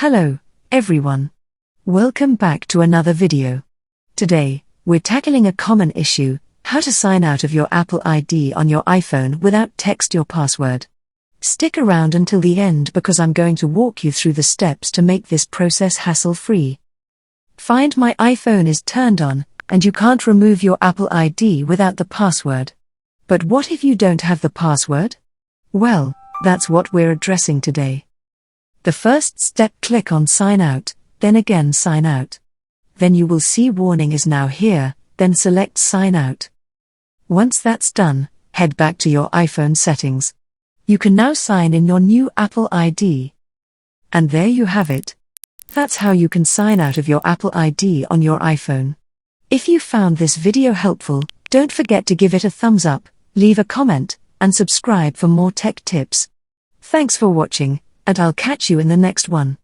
Hello, everyone. Welcome back to another video. Today, we're tackling a common issue: how to sign out of your Apple ID on your iPhone without text your password. Stick around until the end because I'm going to walk you through the steps to make this process hassle-free. Find My iPhone is turned on, and you can't remove your Apple ID without the password. But what if you don't have the password? Well, that's what we're addressing today. The first step: click on Sign Out, then again Sign Out. Then you will see warning is now here, then select Sign Out. Once that's done, head back to your iPhone settings. You can now sign in your new Apple ID. And there you have it. That's how you can sign out of your Apple ID on your iPhone. If you found this video helpful, don't forget to give it a thumbs up, leave a comment, and subscribe for more tech tips. Thanks for watching, and I'll catch you in the next one.